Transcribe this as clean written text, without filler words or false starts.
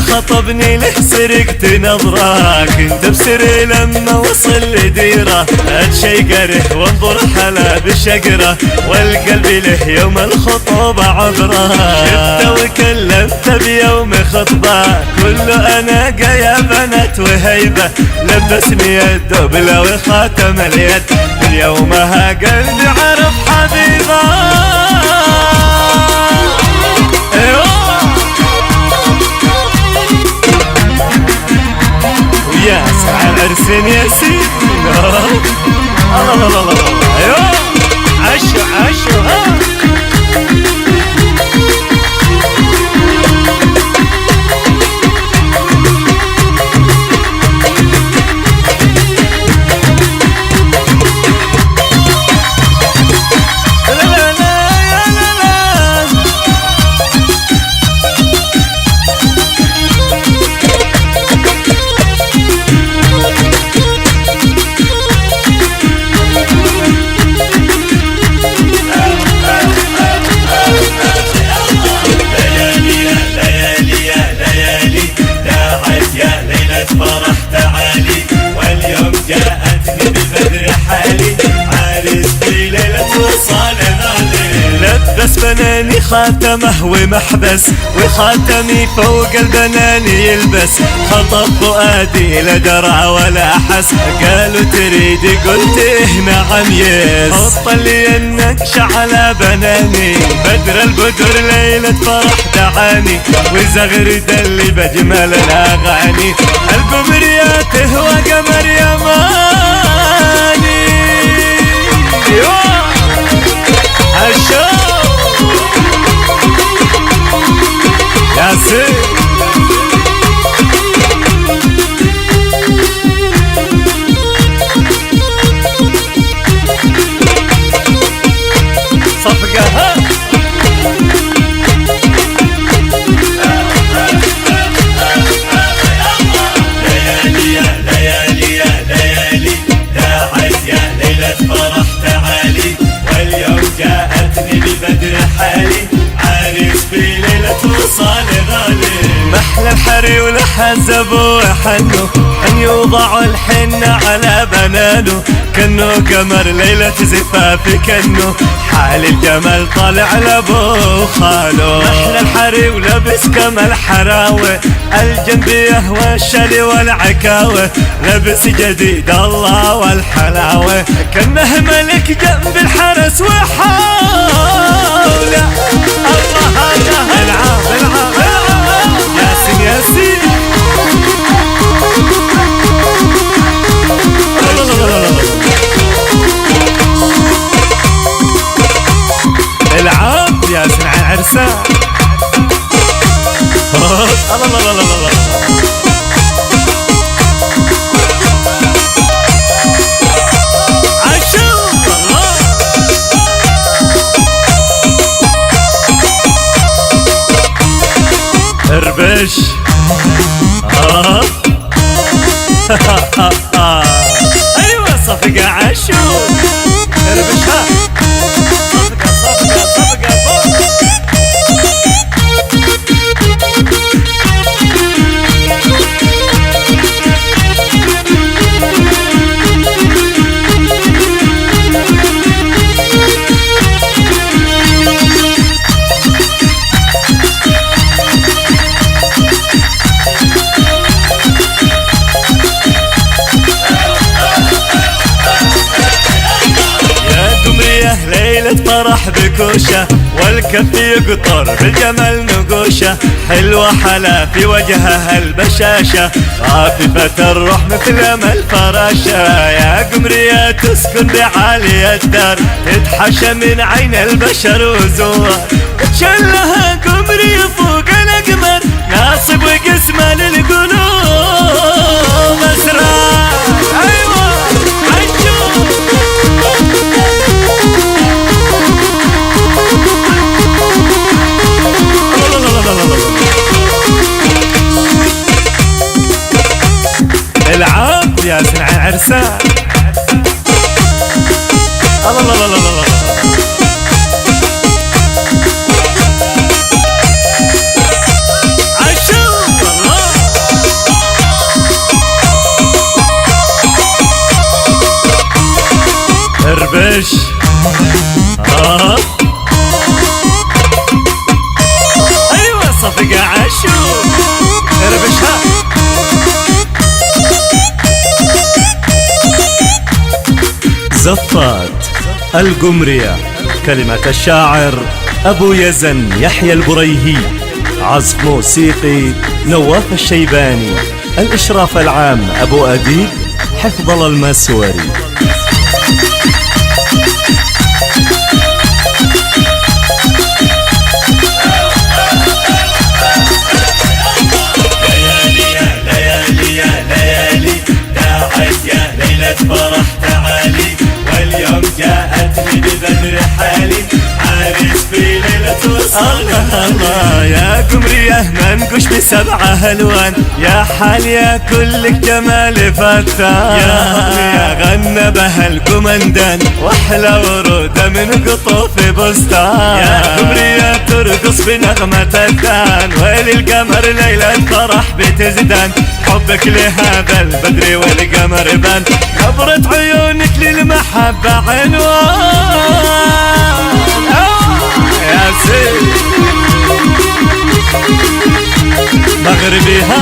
خطبني له سرقت نظره، كنت بسري لما وصل لديره، اتشيقره وانظر حلا بشقره، والقلب له يوم الخطوبه عبره. شفته وكلمت بيوم خطبه، كله اناقه يا بنات وهيبه، لبسني الدبله وخاتم اليد، من يومها قلبي عرف حبيبه. يا سعى العرسين يا سيدي، الله الله الله الله، ايوه عشو عشو فرح تعالي، واليوم جاءتني بالبدر حالي، عارس في ليلة وصال غالي. لبس بناني خاتمه ومحبس، وخاتمي فوق البنان يلبس، خطب فؤادي لا درع ولا حس، قالوا تريدي قلت نعم يس، حط لي النكش على بناني، بدر البدر ليلة فرح دعاني، وزغرد اللي بجمل الاغاني، القمرياته وقمر يماني. الشوق يا سيد صفقة ها ليالي يا ليالي يا ليالي، داعت يا ليلة فرح تعالي، واليوم جاءتني ببدر حالي، عارس في ليلة وصال غالي. محلى الحري والحزب وحنو، أن يوضع الحنة على بنانه، كنو قمر ليلة زفاف كنو، حال الجمال طالع لابو خالو. محلى الحري ولبس كما الحراوة، الجنبية والشلي والعكاوة، لبس جديد الله والحلاوة، كنه ملك جنب الحرس وحاوله. الله الله العاب العاب ياسين ياسين العاب ياسين على العرسان. الله الله الله الله اربش. ايوه صفقة عشو اربشها، صفقة صفقة صفقة فوق. الفرح بكوشه، والكف يقطر بالجمال نقوشه، حلوة حلا في وجهها البشاشة، خاففة الروح مثل ما الفراشة، يا قمرية تسكن بعالي الدار، تتحشى من عين البشر وزوار، شلها قمرية فوق الأقمر، ناصب وقسمة للقلوب أسرار. أيوة العاب يا سنع عرسان. الله الله الله الله عشو الله. اربش ايوه صفقة عشو اربشها. زفات القمرية، كلمة الشاعر أبو يزن يحيى البريهي، عزف موسيقي نواف الشيباني، الإشراف العام أبو أديب حفظ الله المسوري. فرح تعالي، واليوم جاءتني ببدر حالي، عارس في ليلة وصل. الله يا قمرية منقوش بسبعة ألوان، يا حاليا كلك جمال فتان، يا غنى بها القمندان، واحلى ورودة من قطوف بستان، يا قمرية ترقص بنغمة الدان، وللقمر ليلة فرح بتزدان، حبك لهذا البدر والقمر بان، نظرة عيونك للمحبة عنوان. يا سيد مغربي ها